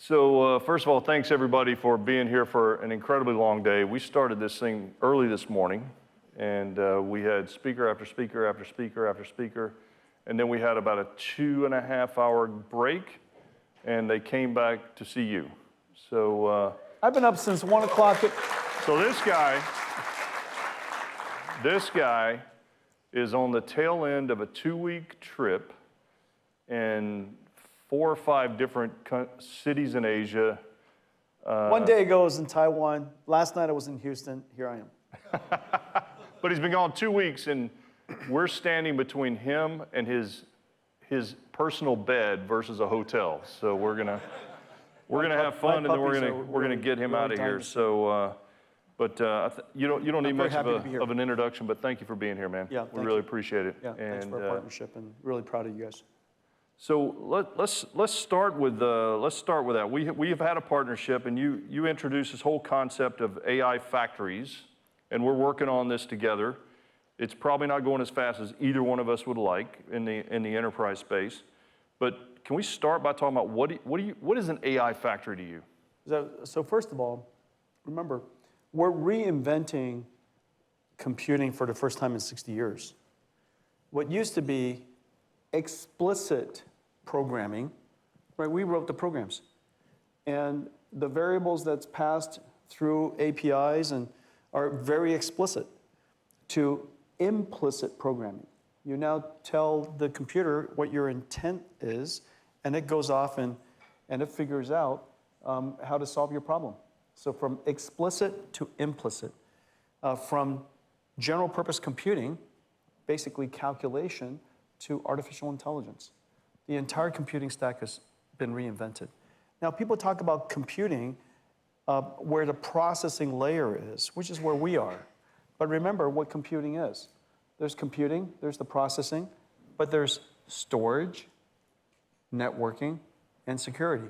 So first of all, thanks everybody for being here for an incredibly long day. We started this thing early this morning, and we had speaker after speaker after speaker after speaker, and then we had about a 2.5-hour break, and they came back to see you. So I've been up since 1 o'clock. So this guy is on the tail end of a 2-week trip and 4 or 5 different cities in Asia. One day ago I was in Taiwan. Last night I was in Houston. Here I am. But he's been gone 2 weeks, and we're standing between him and his personal bed versus a hotel. So we're gonna have fun, and then we're gonna get him out of here. So, you don't need much of an introduction, but thank you for being here, man. Yeah, we really appreciate it. Yeah, thanks for our partnership, and really proud of you guys. So let's start with that. We have had a partnership, and you introduced this whole concept of AI factories, and we're working on this together. It's probably not going as fast as either one of us would like in the enterprise space, but can we start by talking about what is an AI factory to you? So first of all, remember, we're reinventing computing for the first time in 60 years. What used to be explicit programming, right? We wrote the programs. And the variables that's passed through APIs and are very explicit to implicit programming. You now tell the computer what your intent is, and it goes off and it figures out how to solve your problem. So from explicit to implicit, from general purpose computing, basically calculation, to artificial intelligence. The entire computing stack has been reinvented. Now, people talk about computing where the processing layer is, which is where we are. But remember what computing is. There's computing, there's the processing, but there's storage, networking, and security.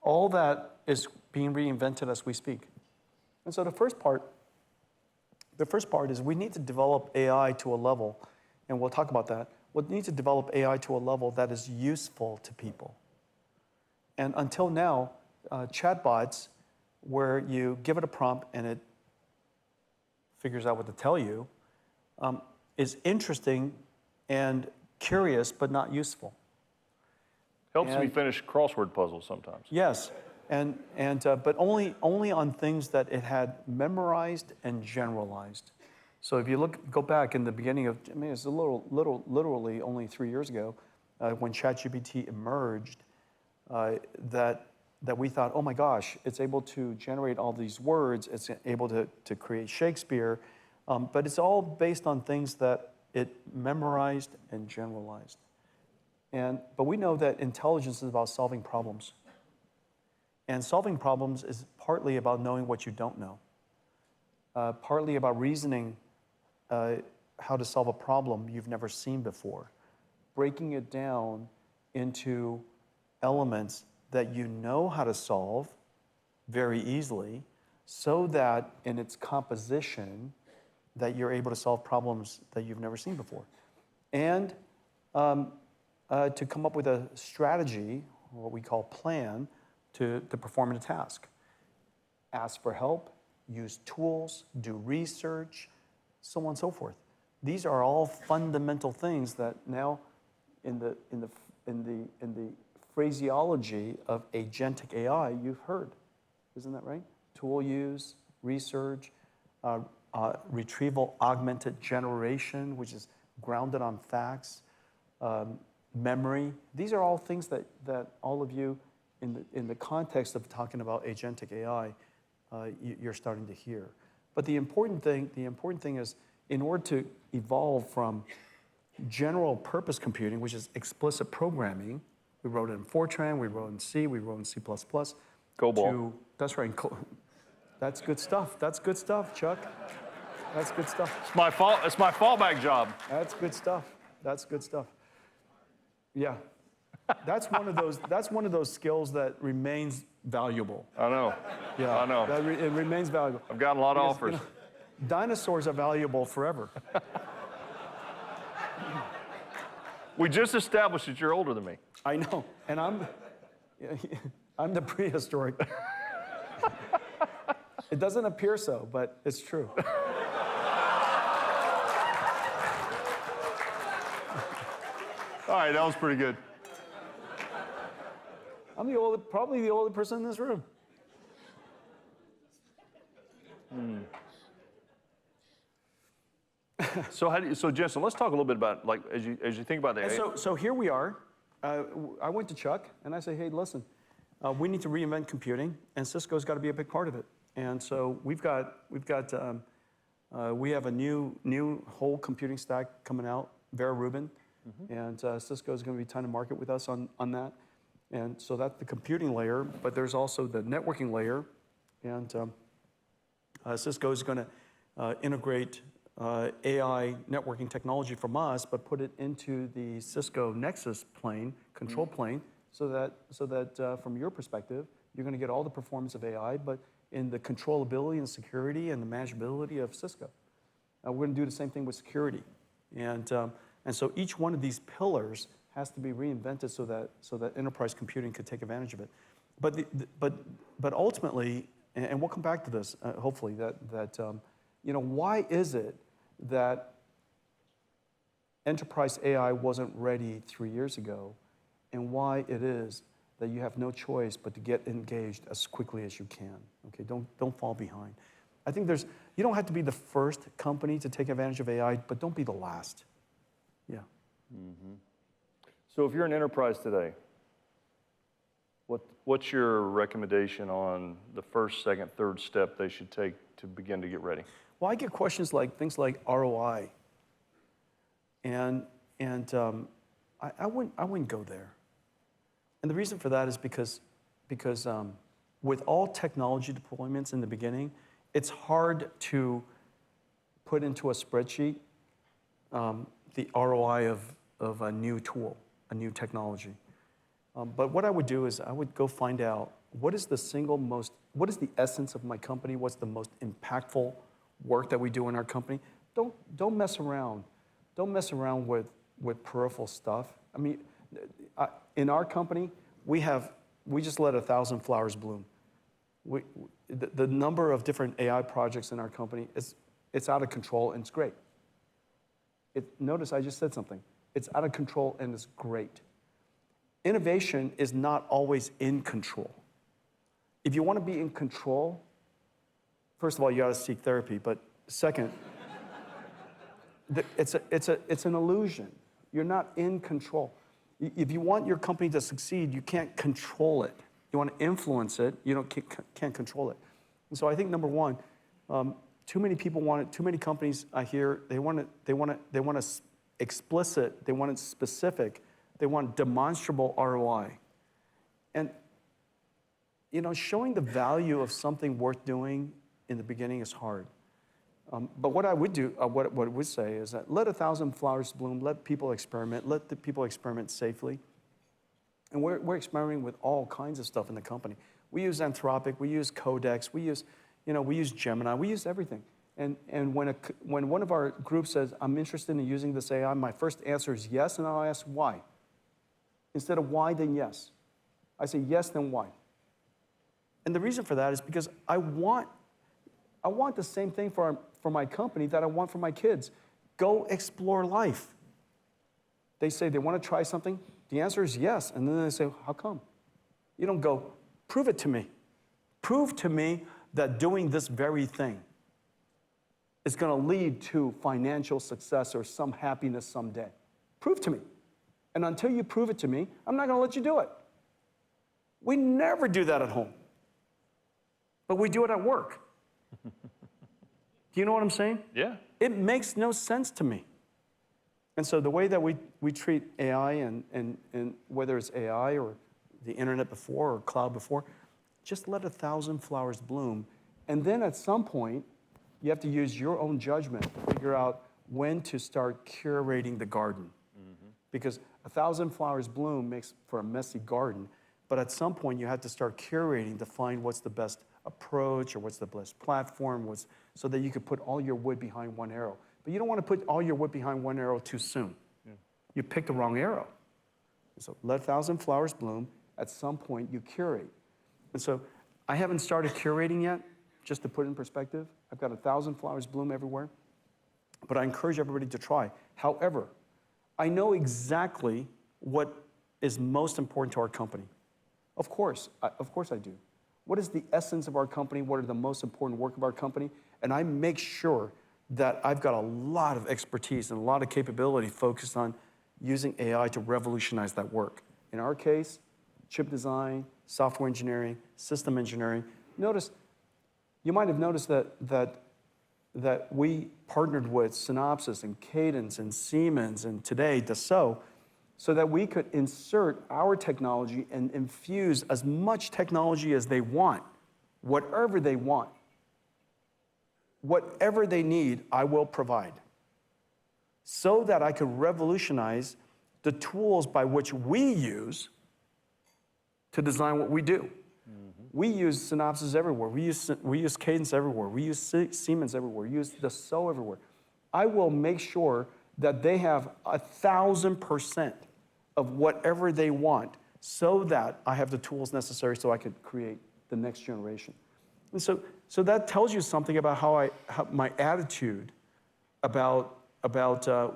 All that is being reinvented as we speak. And so the first part is we need to develop AI to a level, and we'll talk about that. We need to develop AI to a level that is useful to people. And until now, chatbots, where you give it a prompt and it figures out what to tell you, is interesting and curious, but not useful. Helps me finish crossword puzzles sometimes. Yes, but only on things that it had memorized and generalized. So if you go back in the beginning of, it's literally only 3 years ago, when ChatGPT emerged, that we thought, oh my gosh, it's able to generate all these words, it's able to create Shakespeare, but it's all based on things that it memorized and generalized. But we know that intelligence is about solving problems. And solving problems is partly about knowing what you don't know, partly about reasoning how to solve a problem you've never seen before, breaking it down into elements that you know how to solve very easily, so that in its composition that you're able to solve problems that you've never seen before. And to come up with a strategy, what we call plan, to perform a task. Ask for help, use tools, do research, so on and so forth. These are all fundamental things that now, in the phraseology of agentic AI, you've heard. Isn't that right? Tool use, research, retrieval augmented generation, which is grounded on facts, memory. These are all things that all of you, in the context of talking about agentic AI, you're starting to hear. But the important thing is, in order to evolve from general purpose computing, which is explicit programming, we wrote it in Fortran, we wrote it in C, we wrote it in C++. COBOL. That's right. That's good stuff. That's good stuff, Chuck. That's good stuff. It's my fallback job. That's good stuff. That's good stuff. Yeah. That's one of those skills that remains valuable. I know. Yeah, I know. It remains valuable. I've gotten a lot of offers. Dinosaurs are valuable forever. We just established that you're older than me. I know, and I'm. I'm the prehistoric. It doesn't appear so, but it's true. All right, that was pretty good. I'm probably the older person in this room. So Jensen, let's talk a little bit about, like, as you think about the And so here we are. I went to Chuck and I say, hey, listen, we need to reinvent computing, and Cisco's got to be a big part of it. And so we have a new whole computing stack coming out, Vera Rubin, and Cisco's going to be time to market with us on that. And so that's the computing layer, but there's also the networking layer, and Cisco is going to integrate AI networking technology from us, but put it into the Cisco Nexus plane, control plane, so that from your perspective, you're going to get all the performance of AI, but in the controllability and security and the manageability of Cisco. We're going to do the same thing with security, and so each one of these pillars has to be reinvented so that enterprise computing could take advantage of it. But ultimately, and we'll come back to this hopefully, that why is it that enterprise AI wasn't ready 3 years ago, and why it is that you have no choice but to get engaged as quickly as you can. Okay, don't fall behind. I think you don't have to be the first company to take advantage of AI, but don't be the last. Yeah. So if you're an enterprise today, what's your recommendation on the first, second, third step they should take to begin to get ready? Well, I get questions like things like ROI, and I wouldn't go there. And the reason for that is because with all technology deployments in the beginning, it's hard to put into a spreadsheet the ROI of a new tool, a new technology. But what I would do is I would go find out what is the essence of my company, what's the most impactful work that we do in our company. Don't mess around. Don't mess around with peripheral stuff. I mean, in our company, we just let 1,000 flowers bloom. The number of different AI projects in our company it's out of control, and it's great. Notice I just said something. It's out of control and it's great. Innovation is not always in control. If you want to be in control, first of all, you got to seek therapy. But second, it's an illusion. You're not in control. If you want your company to succeed, you can't control it. You want to influence it. You can't control it. And so I think number one, too many people want it. Too many companies I hear they want it explicit. They want it specific. They want demonstrable ROI. And showing the value of something worth doing in the beginning is hard. But what I would do, what I would say is that let 1,000 flowers bloom, let people experiment, let the people experiment safely. And we're experimenting with all kinds of stuff in the company. We use Anthropic, we use Codex, we use Gemini, we use everything. And when one of our groups says, I'm interested in using this AI, my first answer is yes, and I'll ask why. Instead of why, then yes. I say yes, then why. And the reason for that is because I want the same thing for my company that I want for my kids. Go explore life. They say they want to try something. The answer is yes. And then they say, how come? You don't go, prove it to me. Prove to me that doing this very thing is going to lead to financial success or some happiness someday. Prove to me. And until you prove it to me, I'm not going to let you do it. We never do that at home. But we do it at work. Do you know what I'm saying? Yeah. It makes no sense to me. And so the way that we treat AI and whether it's AI or the internet before or cloud before, just let 1,000 flowers bloom. And then at some point, you have to use your own judgment to figure out when to start curating the garden. Because 1,000 flowers bloom makes for a messy garden. But at some point, you have to start curating to find what's the best approach or what's the best platform, so that you could put all your wood behind one arrow. But you don't want to put all your wood behind one arrow too soon. Yeah. You picked the wrong arrow. So let 1,000 flowers bloom. At some point, you curate. And so I haven't started curating yet, just to put it in perspective. I've got 1,000 flowers bloom everywhere, but I encourage everybody to try. However, I know exactly what is most important to our company. Of course I do. What is the essence of our company? What are the most important work of our company? And I make sure that I've got a lot of expertise and a lot of capability focused on using AI to revolutionize that work. In our case, chip design, software engineering, system engineering. Notice, you might have noticed that we partnered with Synopsys and Cadence and Siemens and today Dassault so that we could insert our technology and infuse as much technology as they want, whatever they want. Whatever they need, I will provide, so that I could revolutionize the tools by which we use to design what we do. Mm-hmm. We use Synopsys everywhere. We use Cadence everywhere. We use Siemens everywhere. We use Dassault everywhere. I will make sure that they have 1,000% of whatever they want, so that I have the tools necessary so I could create the next generation. And so that tells you something about how my attitude about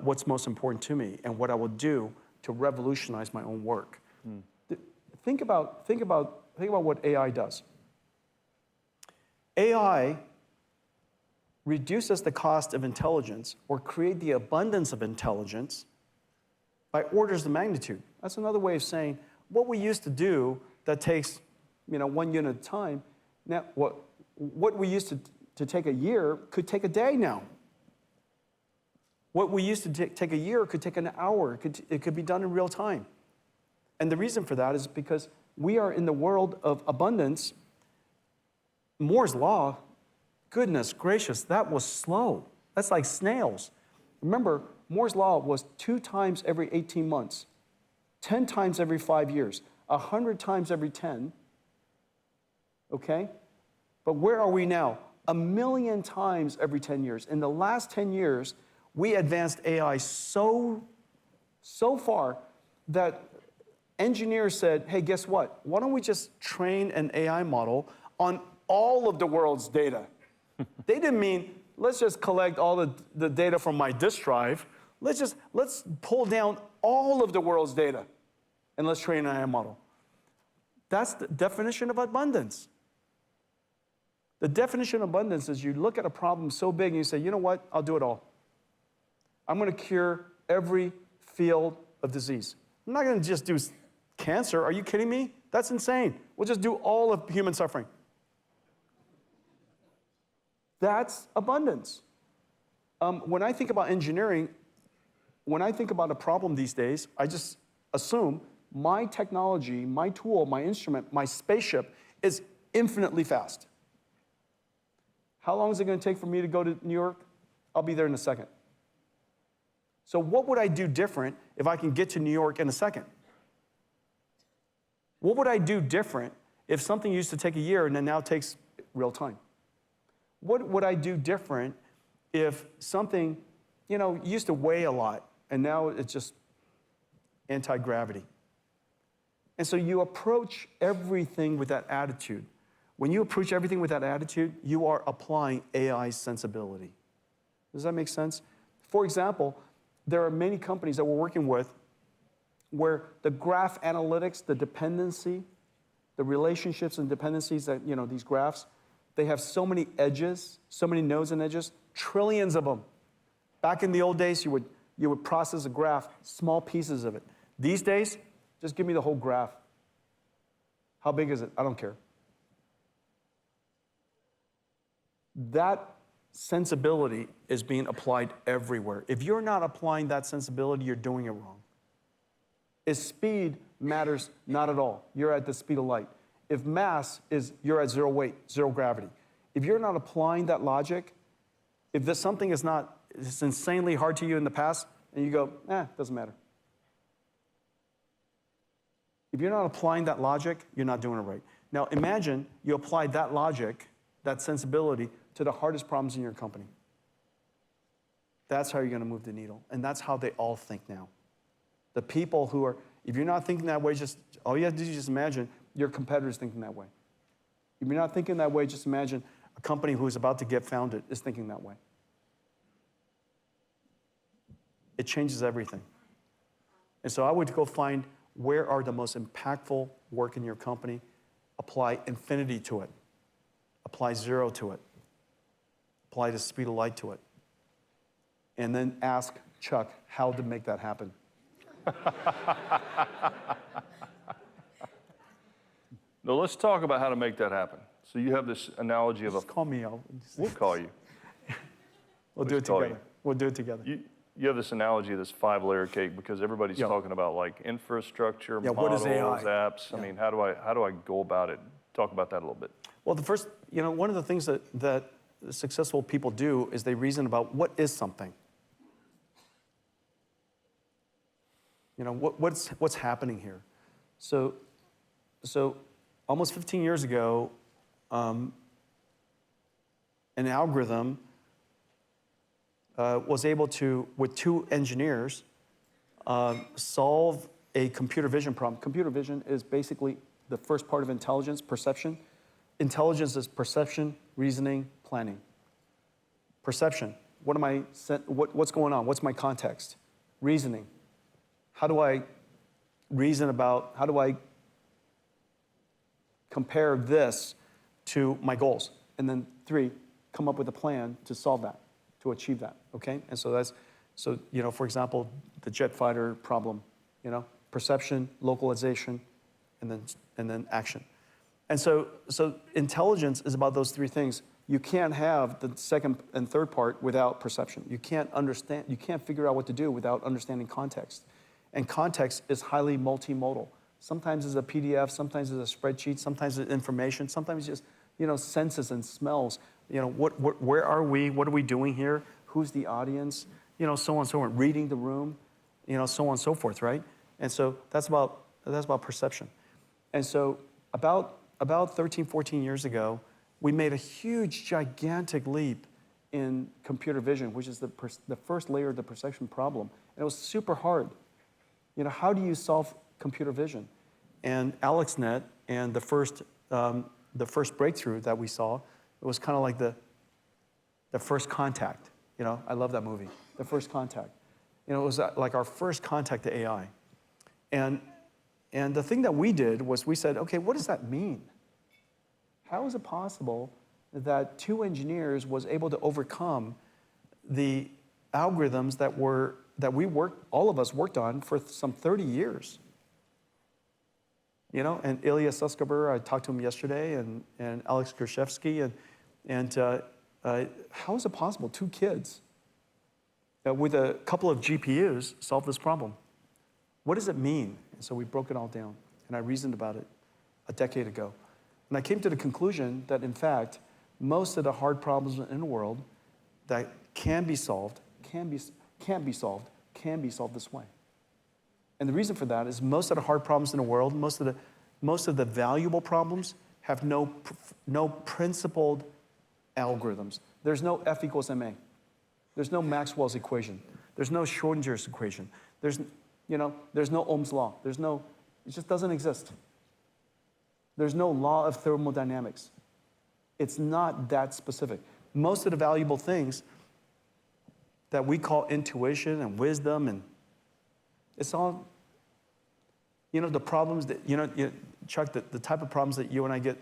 what's most important to me and what I will do to revolutionize my own work. Think about what AI does. AI reduces the cost of intelligence or create the abundance of intelligence by orders of magnitude. That's another way of saying what we used to do that takes 1 unit at a time. Now, what we used to take a year could take a day now. What we used to take a year could take an hour. It could be done in real time. And the reason for that is because we are in the world of abundance. Moore's law, goodness gracious, that was slow. That's like snails. Remember, Moore's law was 2 times every 18 months, 10 times every 5 years, 100 times every 10, okay? But where are we now? 1 million times every 10 years. In the last 10 years, we advanced AI so far that engineers said, hey, guess what? Why don't we just train an AI model on all of the world's data? They didn't mean, let's just collect all the data from my disk drive. Let's pull down all of the world's data and let's train an AI model. That's the definition of abundance. The definition of abundance is you look at a problem so big and you say, you know what, I'll do it all. I'm going to cure every field of disease. I'm not going to just do cancer. Are you kidding me? That's insane. We'll just do all of human suffering. That's abundance. When I think about engineering, when I think about a problem these days, I just assume my technology, my tool, my instrument, my spaceship is infinitely fast. How long is it going to take for me to go to New York? I'll be there in a second. So what would I do different if I can get to New York in a second? What would I do different if something used to take a year and then now takes real time? What would I do different if something, used to weigh a lot and now it's just anti-gravity? And so you approach everything with that attitude. When you approach everything with that attitude, you are applying AI sensibility. Does that make sense? For example, there are many companies that we're working with where the graph analytics, the dependency, the relationships and dependencies that, these graphs, they have so many edges, so many nodes and edges, trillions of them. Back in the old days, you would process a graph, small pieces of it. These days, just give me the whole graph. How big is it? I don't care. That sensibility is being applied everywhere. If you're not applying that sensibility, you're doing it wrong. If speed matters, not at all. You're at the speed of light. If mass is, you're at zero weight, zero gravity. If you're not applying that logic, if something is it's insanely hard to you in the past, and you go, doesn't matter. If you're not applying that logic, you're not doing it right. Now imagine you apply that logic, that sensibility, to the hardest problems in your company. That's how you're going to move the needle. And that's how they all think now. The people who are, if you're not thinking that way, all you have to do is just imagine your competitors thinking that way. If you're not thinking that way, just imagine a company who is about to get founded is thinking that way. It changes everything. And so I would go find where are the most impactful work in your company, apply infinity to it, apply 0 to it, apply the speed of light to it, and then ask Chuck how to make that happen. Now let's talk about how to make that happen. So you have this analogy of Just call me out. We'll call you. We'll do it call together. you. We'll do it together. You have this analogy of this 5-layer cake because everybody's talking about like infrastructure, Yeah, models, what is AI? apps. I mean, how do I go about it? Talk about that a little bit. Well, the first, one of the things that successful people do is they reason about what is something. What's happening here? So almost 15 years ago, an algorithm was able to, with 2 engineers, solve a computer vision problem. Computer vision is basically the first part of intelligence, perception. Intelligence is perception, reasoning, planning. Perception, what's going on? What's my context? Reasoning, how do I reason about, how do I compare this to my goals? And then 3, come up with a plan to solve that, to achieve that, okay? And so for example, the jet fighter problem, perception, localization, and then action. And so intelligence is about those 3 things. You can't have the second and third part without perception. You can't figure out what to do without understanding context. And context is highly multimodal. Sometimes it's a PDF, sometimes it's a spreadsheet, sometimes it's information, sometimes it's just, senses and smells. Where are we? What are we doing here? Who's the audience? So on and so on. Reading the room, so on and so forth, right? And so that's about perception. And so about 13, 14 years ago, we made a huge, gigantic leap in computer vision, which is the first layer of the perception problem. And it was super hard. How do you solve computer vision? And AlexNet and the first breakthrough that we saw, it was kind of like the first contact. I love that movie, The First Contact. It was like our first contact to AI. And the thing that we did was we said, okay, what does that mean? How is it possible that 2 engineers was able to overcome the algorithms that all of us worked on for some 30 years? And Ilya Sutskever, I talked to him yesterday, and Alex Gershevsky, and how is it possible 2 kids with a couple of GPUs solve this problem? What does it mean? And so we broke it all down, and I reasoned about it a decade ago. And I came to the conclusion that, in fact, most of the hard problems in the world that can be solved this way. And the reason for that is most of the hard problems in the world, most of the valuable problems have no principled algorithms. There's no F equals ma. There's no Maxwell's equation. There's no Schrodinger's equation. There's no Ohm's law. It just doesn't exist. There's no law of thermodynamics. It's not that specific. Most of the valuable things that we call intuition and wisdom, and it's all, the problems that, Chuck, the type of problems that you and I get,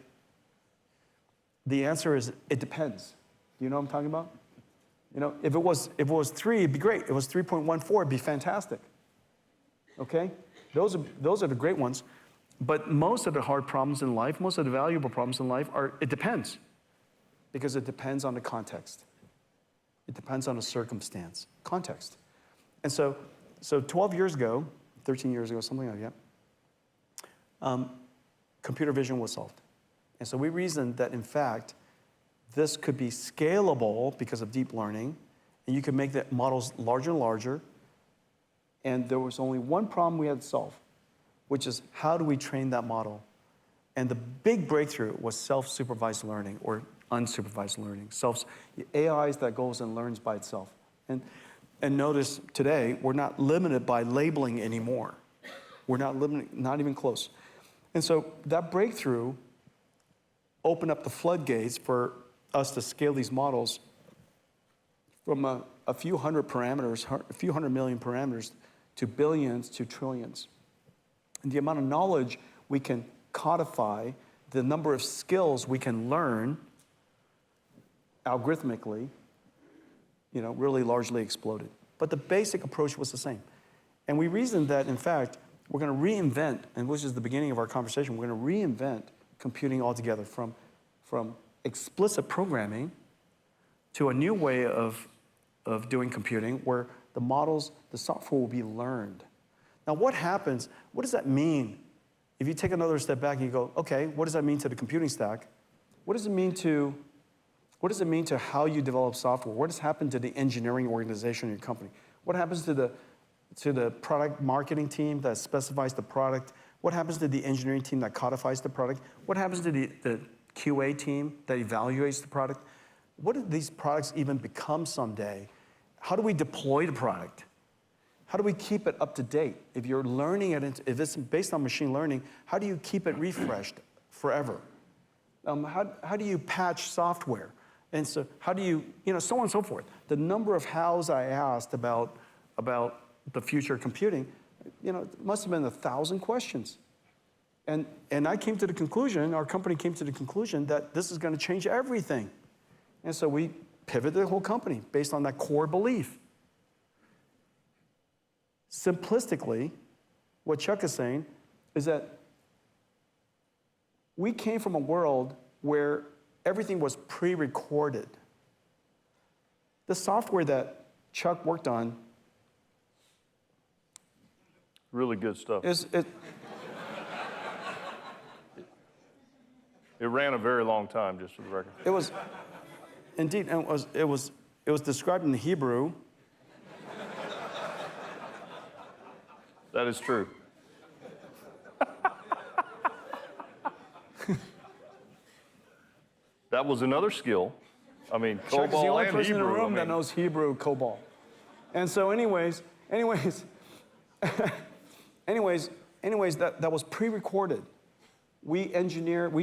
the answer is, it depends. Do you know what I'm talking about? If it was 3, it'd be great. If it was 3.14, it'd be fantastic. Okay? Those are the great ones. But most of the hard problems in life, most of the valuable problems in life it depends. Because it depends on the context. It depends on the circumstance, context. And so 12 years ago, 13 years ago, something like that, computer vision was solved. And so we reasoned that, in fact, this could be scalable because of deep learning, and you could make the models larger and larger, and there was only one problem we had to solve, which is how do we train that model? And the big breakthrough was self-supervised learning or unsupervised learning. AI is that goes and learns by itself. And notice today, we're not limited by labeling anymore. We're not limited, not even close. And so that breakthrough opened up the floodgates for us to scale these models from a few hundred parameters, a few 100 million parameters, to billions to trillions. And the amount of knowledge we can codify, the number of skills we can learn algorithmically, really largely exploded. But the basic approach was the same. And we reasoned that, in fact, we're going to reinvent, and which is the beginning of our conversation, we're going to reinvent computing altogether from explicit programming to a new way of doing computing where the models, the software will be learned. Now what happens, what does that mean? If you take another step back and you go, okay, what does that mean to the computing stack? What does it mean to how you develop software? What has happened to the engineering organization in your company? What happens to the product marketing team that specifies the product? What happens to the engineering team that codifies the product? What happens to the QA team that evaluates the product? What do these products even become someday? How do we deploy the product? How do we keep it up to date? If you're learning it, if it's based on machine learning, how do you keep it refreshed forever? How do you patch software? And so how do you, so on and so forth. The number of hows I asked about the future of computing, it must have been 1,000 questions. And I came to the conclusion, our company came to the conclusion that this is going to change everything. And so we pivoted the whole company based on that core belief. Simplistically, what Chuck is saying is that we came from a world where everything was pre-recorded. The software that Chuck worked on really good stuff. It ran a very long time, just for the record. It was, indeed, and it was described in Hebrew. That is true. That was another skill. I mean, Chuck is the COBOL only and person in the Hebrew. room that knows Hebrew COBOL. And so anyways, that was pre-recorded. We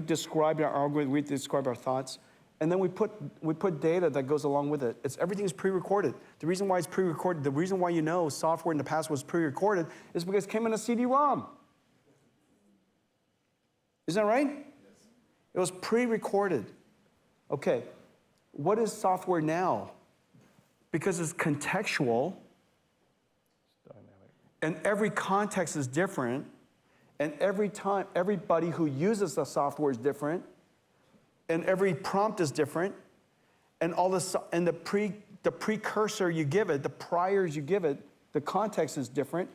described our algorithm, we described our thoughts, and then we put data that goes along with it. Everything's pre-recorded. The reason why it's pre-recorded, the reason why software in the past was pre-recorded is because it came in a CD-ROM. Isn't that right? Yes. It was pre-recorded. Okay, what is software now? Because it's contextual, and every context is different, and everybody who uses the software is different, and every prompt is different, and the precursor you give it, the priors you give it, the context is different.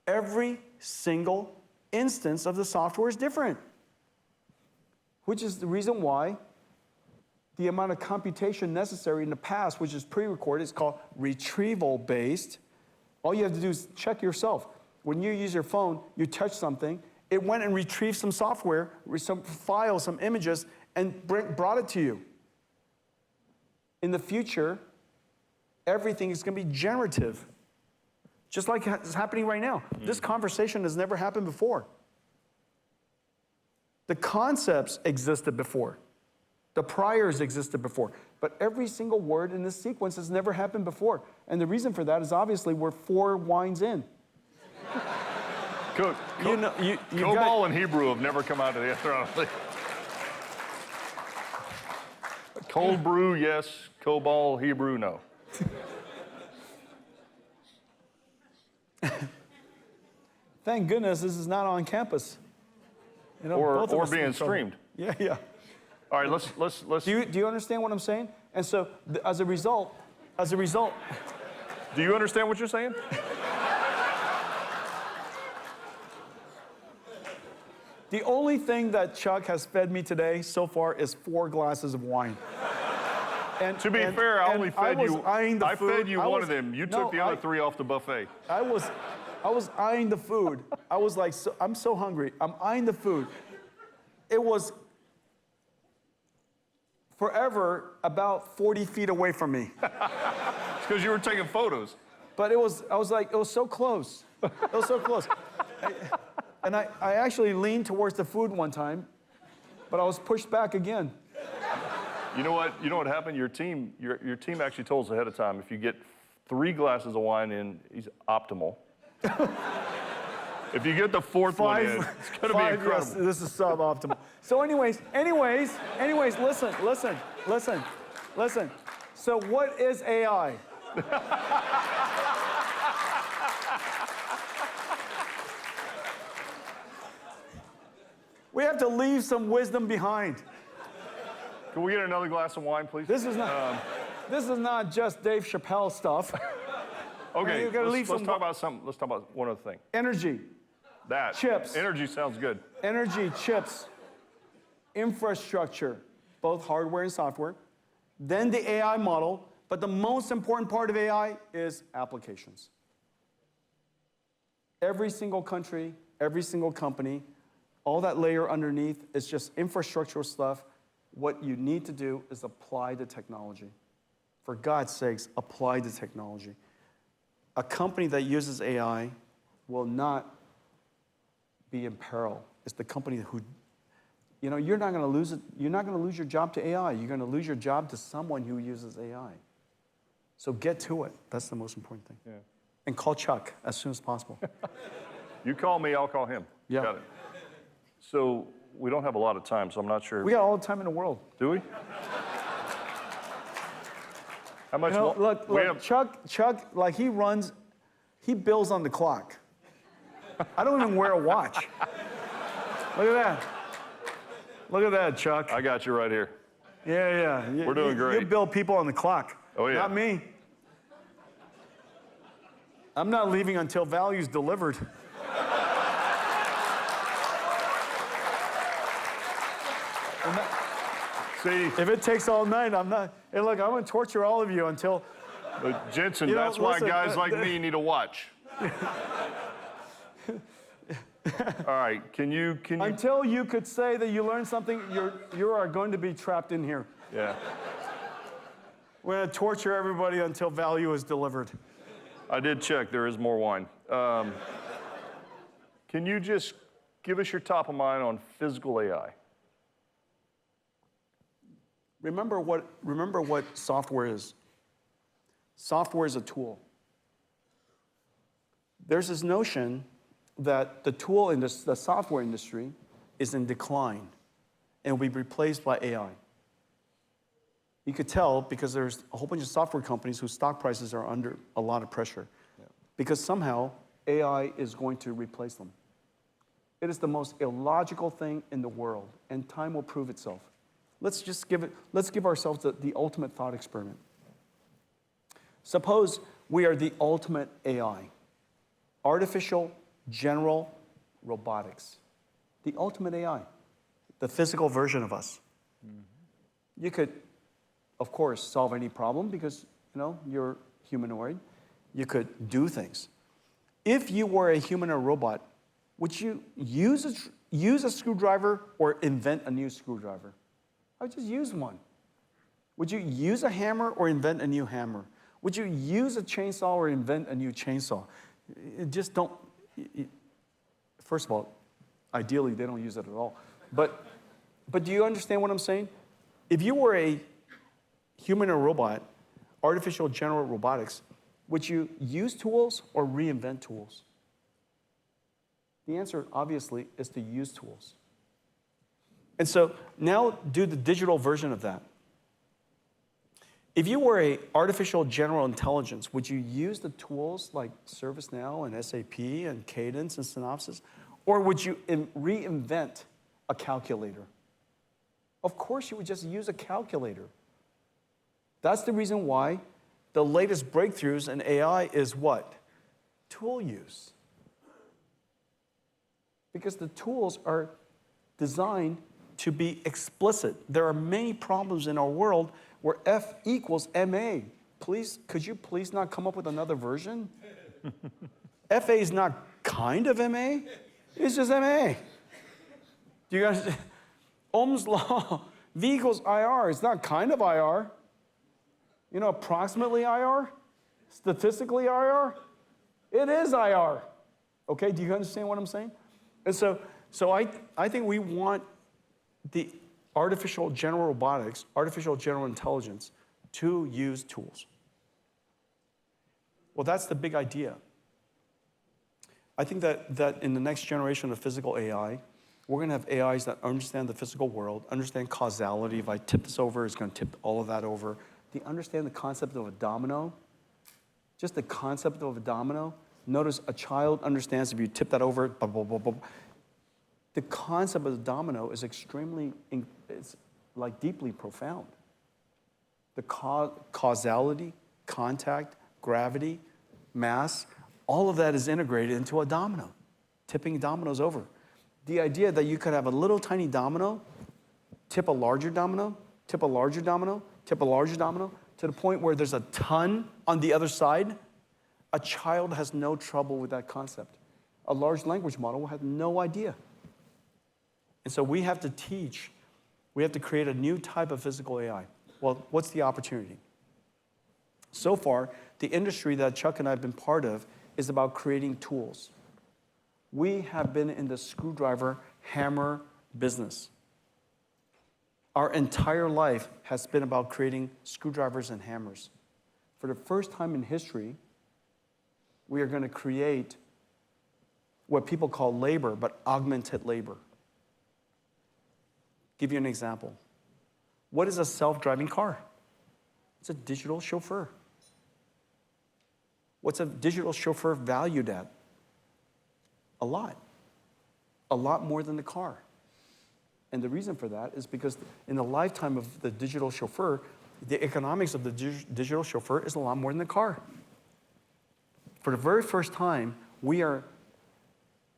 Every single instance of the software is different, which is the reason why the amount of computation necessary in the past, which is pre-recorded, is called retrieval-based. All you have to do is check yourself. When you use your phone, you touch something, it went and retrieved some software, some files, some images, and brought it to you. In the future, everything is going to be generative, just like it's happening right now. This conversation has never happened before. The concepts existed before. The priors existed before. But every single word in this sequence has never happened before. And the reason for that is obviously we're 4 wines in. COBOL and Hebrew have never come out of the other, honestly. Cold brew, yes. COBOL, Hebrew, no. Thank goodness this is not on campus. Or being streamed. Yeah, yeah. All right, let's. Do you understand what I'm saying? And so, as a result. Do you understand what you're saying? The only thing that Chuck has fed me today so far is 4 glasses of wine. And, to be fair, I only fed you. I fed you one of them. You took the other 3 off the buffet. I was eyeing the food. I was like, I'm so hungry. I'm eyeing the food. It was forever about 40 feet away from me. It's because you were taking photos. But it was so close. It was so close. And I actually leaned towards the food one time, but I was pushed back again. You know what? You know what happened? Your team actually told us ahead of time. If you get 3 glasses of wine in, he's optimal. If you get the 4th one in, it's going to be incredible. Yes, this is suboptimal. So anyways, listen. So what is AI? We have to leave some wisdom behind. Can we get another glass of wine, please? This is not just Dave Chappelle stuff. Okay, let's talk some about something. Let's talk about one other thing. energy. That. Chips. Energy sounds good. Energy, chips, infrastructure, both hardware and software, then the AI model, but the most important part of AI is applications. Every single country, every single company, all that layer underneath is just infrastructural stuff. What you need to do is apply the technology. For God's sakes, apply the technology. A company that uses AI will not be in peril. It's the company who, you're not going to lose it. You're not going to lose your job to AI. You're going to lose your job to someone who uses AI. So get to it. That's the most important thing. Yeah. And call Chuck as soon as possible. You call me, I'll call him. Yeah. Got it. So we don't have a lot of time, so I'm not sure. We got all the time in the world. Do we? How much? Look, Chuck, like he bills on the clock. I don't even wear a watch. Look at that. Look at that, Chuck. I got you right here. Yeah. We're doing great. You bill people on the clock. Oh, yeah. Not me. I'm not leaving until value's delivered. See, if it takes all night, I'm not. Hey, look, I'm going to torture all of you until. Jensen, that's why guys like me need a watch. All right, can you? Until you could say that you learned something, you are going to be trapped in here. Yeah. We're going to torture everybody until value is delivered. I did check. There is more wine. Can you just give us your top of mind on physical AI? Remember what software is. Software is a tool. There's this notion that the tool in the software industry is in decline and will be replaced by AI. You could tell because there's a whole bunch of software companies whose stock prices are under a lot of pressure because somehow AI is going to replace them. It is the most illogical thing in the world, and time will prove itself. Let's give ourselves the ultimate thought experiment. Suppose we are the ultimate AI, artificial general robotics, the ultimate AI, the physical version of us. Mm-hmm. You could, of course, solve any problem because you're humanoid. You could do things. If you were a human or robot, would you use a screwdriver or invent a new screwdriver? I would just use one. Would you use a hammer or invent a new hammer? Would you use a chainsaw or invent a new chainsaw? Just don't. First of all, ideally, they don't use it at all. But do you understand what I'm saying? If you were a human or robot, artificial general robotics, would you use tools or reinvent tools? The answer, obviously, is to use tools. And so now do the digital version of that. If you were an artificial general intelligence, would you use the tools like ServiceNow and SAP and Cadence and Synopsys? Or would you reinvent a calculator? Of course you would just use a calculator. That's the reason why the latest breakthroughs in AI is what? Tool use. Because the tools are designed to be explicit. There are many problems in our world where F equals MA. Please, could you please not come up with another version? FA is not kind of MA, it's just MA. Do you guys, Ohm's law, V equals IR, it's not kind of IR. Approximately IR, statistically IR, it is IR. Okay, do you understand what I'm saying? And so I think we want the artificial general robotics, artificial general intelligence to use tools. Well, that's the big idea. I think that in the next generation of physical AI, we're going to have AIs that understand the physical world, understand causality. If I tip this over, it's going to tip all of that over. They understand the concept of a domino. Just the concept of a domino. Notice a child understands if you tip that over, blah, blah, blah, blah. The concept of the domino is extremely, it's like deeply profound. The causality, contact, gravity, mass, all of that is integrated into a domino, tipping dominoes over. The idea that you could have a little tiny domino, tip a larger domino, tip a larger domino, tip a larger domino, to the point where there's a ton on the other side, a child has no trouble with that concept. A large language model will have no idea. And so we have to teach, we have to create a new type of physical AI. Well, what's the opportunity? So far, the industry that Chuck and I have been part of is about creating tools. We have been in the screwdriver, hammer business. Our entire life has been about creating screwdrivers and hammers. For the first time in history, we are going to create what people call labor, but augmented labor. Give you an example. What is a self-driving car? It's a digital chauffeur. What's a digital chauffeur valued at? A lot. A lot more than the car. And the reason for that is because in the lifetime of the digital chauffeur, the economics of the digital chauffeur is a lot more than the car. For the very first time, we are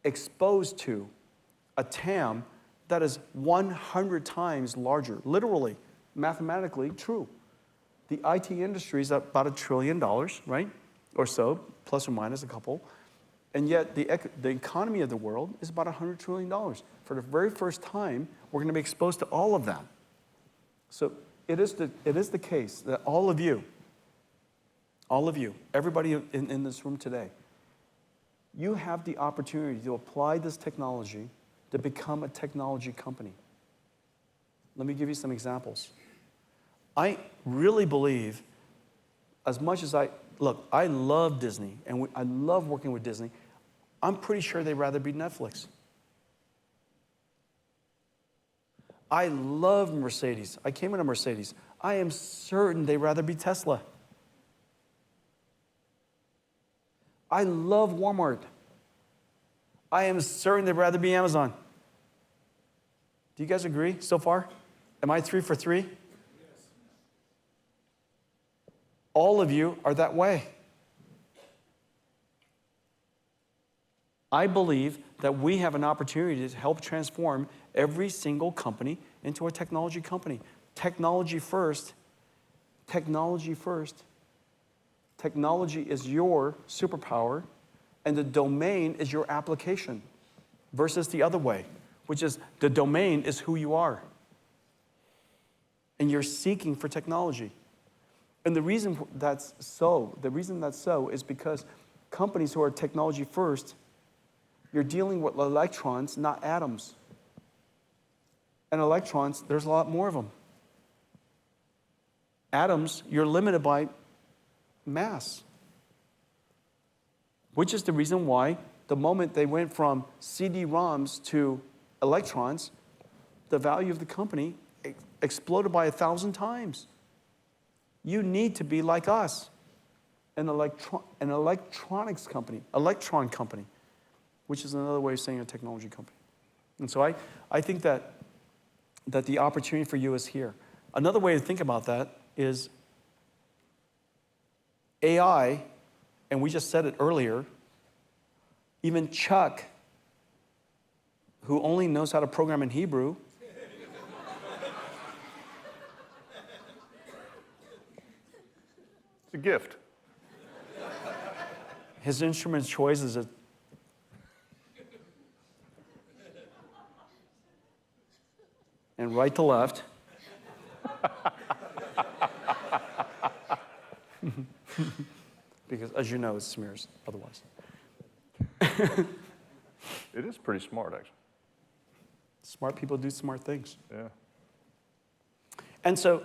exposed to a TAM that is 100 times larger, literally, mathematically true. The IT industry is about $1 trillion, right? Or so, plus or minus a couple. And yet the economy of the world is about $100 trillion. For the very first time, we're going to be exposed to all of that. So it is the case that all of you, everybody in this room today, you have the opportunity to apply this technology to become a technology company. Let me give you some examples. I really believe, as much as I love Disney, and I love working with Disney. I'm pretty sure they'd rather be Netflix. I love Mercedes. I came in a Mercedes. I am certain they'd rather be Tesla. I love Walmart. I am certain they'd rather be Amazon. Do you guys agree so far? Am I 3 for 3? Yes. All of you are that way. I believe that we have an opportunity to help transform every single company into a technology company. Technology first. Technology first. Technology is your superpower, and the domain is your application, versus the other way, which is the domain is who you are. And you're seeking for technology. And the reason that's so is because companies who are technology first, you're dealing with electrons, not atoms. And electrons, there's a lot more of them. Atoms, you're limited by mass. Which is the reason why the moment they went from CD-ROMs to electrons, the value of the company exploded by 1,000 times. You need to be like us, an electronics company, electron company, which is another way of saying a technology company. And so I think that the opportunity for you is here. Another way to think about that is AI, and we just said it earlier, even Chuck, who only knows how to program in Hebrew, it's a gift. his instrument choice is a and right to left. Because, as you know, it smears otherwise. It is pretty smart, actually. Smart people do smart things. Yeah. And so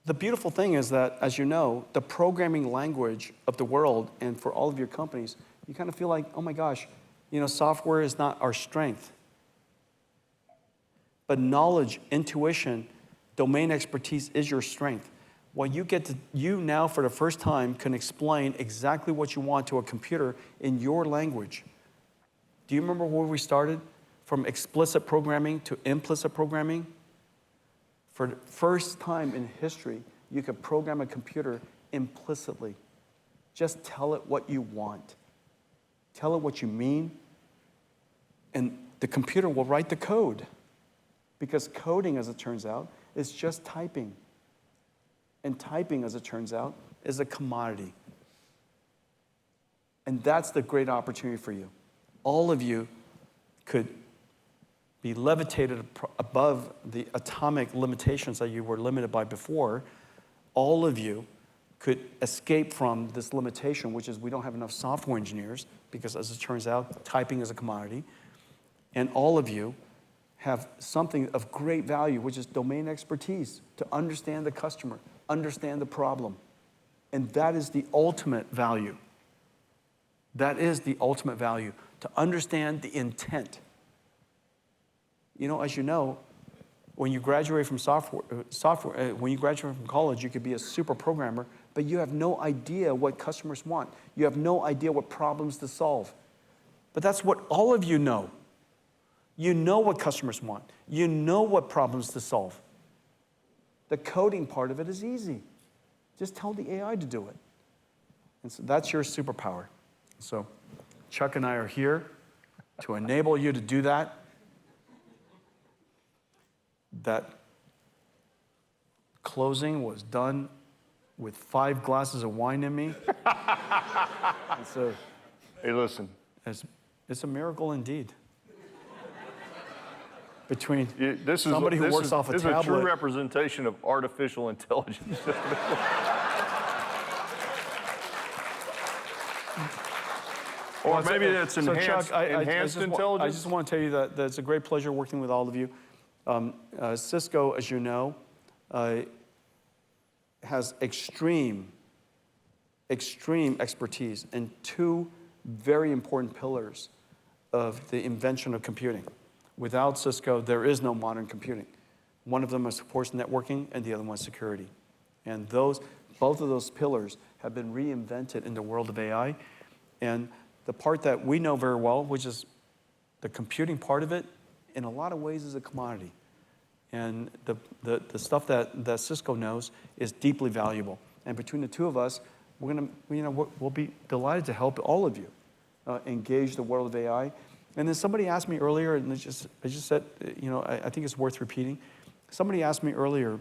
the beautiful thing is that, as you know, the programming language of the world, and for all of your companies, you kind of feel like, oh my gosh, software is not our strength. But knowledge, intuition, domain expertise is your strength. Well, you now for the first time can explain exactly what you want to a computer in your language. Do you remember where we started? From explicit programming to implicit programming? For the first time in history, you could program a computer implicitly. Just tell it what you want. Tell it what you mean, and the computer will write the code. Because coding, as it turns out, is just typing. And typing, as it turns out, is a commodity. And that's the great opportunity for you. All of you could be levitated above the atomic limitations that you were limited by before. All of you could escape from this limitation, which is we don't have enough software engineers, because as it turns out, typing is a commodity. And all of you have something of great value, which is domain expertise, to understand the customer, understand the problem. And that is the ultimate value. That is the ultimate value, to understand the intent. As you know, when you graduate from when you graduate from college, you could be a super programmer, but you have no idea what customers want. You have no idea what problems to solve. But that's what all of you know. You know what customers want. You know what problems to solve. The coding part of it is easy. Just tell the AI to do it. And so that's your superpower. So Chuck and I are here to enable you to do that. That closing was done with 5 glasses of wine in me. Hey, listen. It's a miracle indeed. Between This somebody who works off a tablet. This is a true representation of artificial intelligence. Or maybe it's enhanced, Chuck, enhanced intelligence. I just want to tell you that it's a great pleasure working with all of you. Cisco, as you know, has extreme expertise in 2 very important pillars of the invention of computing. Without Cisco, there is no modern computing. One of them is, of course, networking, and the other one is security. And both of those pillars have been reinvented in the world of AI. And the part that we know very well, which is the computing part of it, in a lot of ways is a commodity. And the stuff that Cisco knows is deeply valuable. And between the 2 of us, we'll be delighted to help all of you engage the world of AI. And then somebody asked me earlier, and I just said, I think it's worth repeating. Somebody asked me earlier,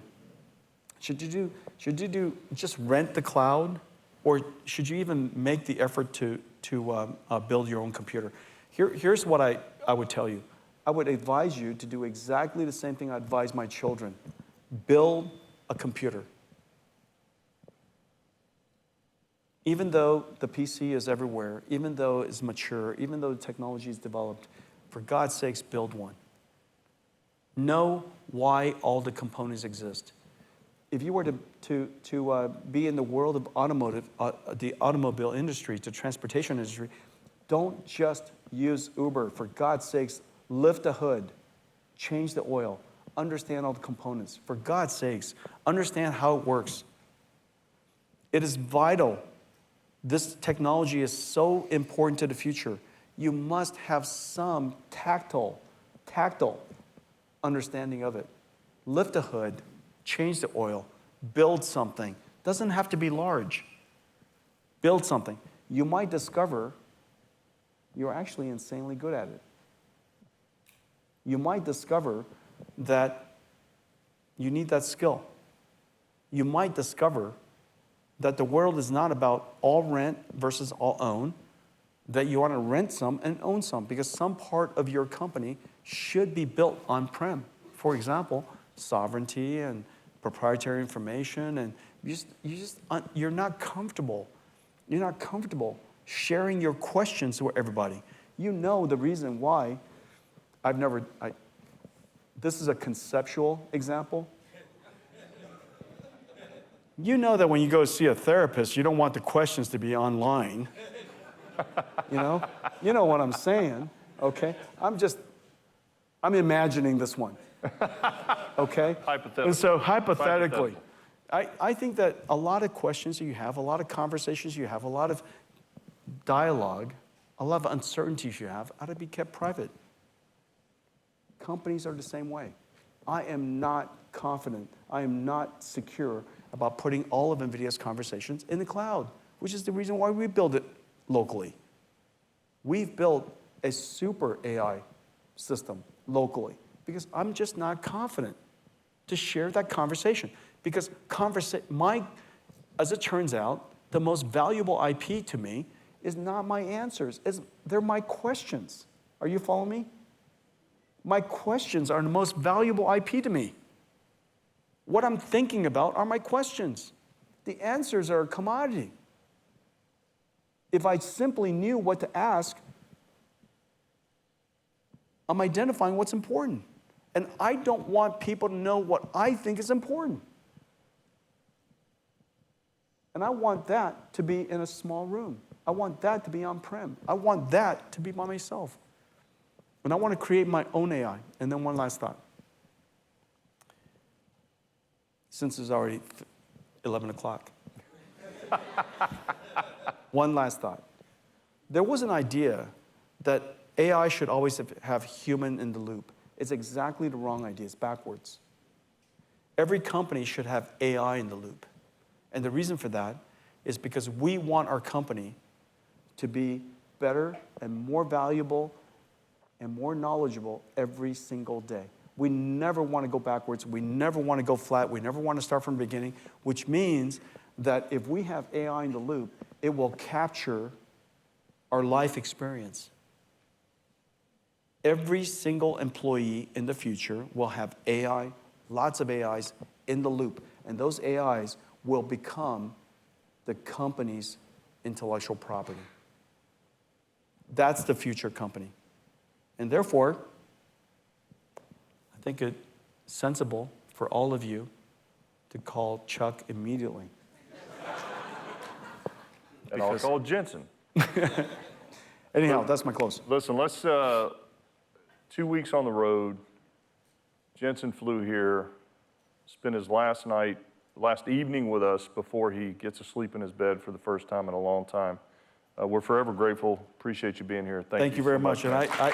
should you do just rent the cloud, or should you even make the effort to build your own computer? Here's what I would tell you. I would advise you to do exactly the same thing I advise my children. Build a computer. Even though the PC is everywhere, even though it's mature, even though the technology is developed, for God's sakes, build one. Know why all the components exist. If you were to be in the world of the automobile industry, the transportation industry, don't just use Uber. For God's sakes, lift the hood, change the oil, understand all the components. For God's sakes, understand how it works. It is vital. This technology is so important to the future. You must have some tactile understanding of it. Lift the hood, change the oil, build something. Doesn't have to be large. Build something. You might discover you're actually insanely good at it. You might discover that you need that skill. You might discover that the world is not about all rent versus all own, that you want to rent some and own some, because some part of your company should be built on-prem. For example, sovereignty and proprietary information, and you're not comfortable. You're not comfortable sharing your questions with everybody. You know the reason why This is a conceptual example. You know that when you go see a therapist, you don't want the questions to be online. You know what I'm saying, okay? I'm imagining this one, okay? Hypothetical. And so hypothetically, I think that a lot of questions you have, a lot of conversations you have, a lot of dialogue, a lot of uncertainties you have ought to be kept private. Companies are the same way. I am not confident, I am not secure about putting all of NVIDIA's conversations in the cloud, which is the reason why we build it locally. We've built a super AI system locally because I'm just not confident to share that conversation. Because as it turns out, the most valuable IP to me is not my answers, they're my questions. Are you following me? My questions are the most valuable IP to me. What I'm thinking about are my questions. The answers are a commodity. If I simply knew what to ask, I'm identifying what's important. And I don't want people to know what I think is important. And I want that to be in a small room. I want that to be on-prem. I want that to be by myself. And I want to create my own AI. And then one last thought. Since it's already 11 o'clock. One last thought. There was an idea that AI should always have human in the loop. It's exactly the wrong idea. It's backwards. Every company should have AI in the loop. And the reason for that is because we want our company to be better and more valuable and more knowledgeable every single day. We never want to go backwards. We never want to go flat. We never want to start from the beginning, which means that if we have AI in the loop, it will capture our life experience. Every single employee in the future will have AI, lots of AIs in the loop, and those AIs will become the company's intellectual property. That's the future company. And therefore, I think it's sensible for all of you to call Chuck immediately. And I'll call Jensen. Anyhow, that's my close. Listen, let's, 2 weeks on the road, Jensen flew here, spent his last evening with us before he gets to sleep in his bed for the first time in a long time. We're forever grateful. Appreciate you being here. Thank you very so much. man. And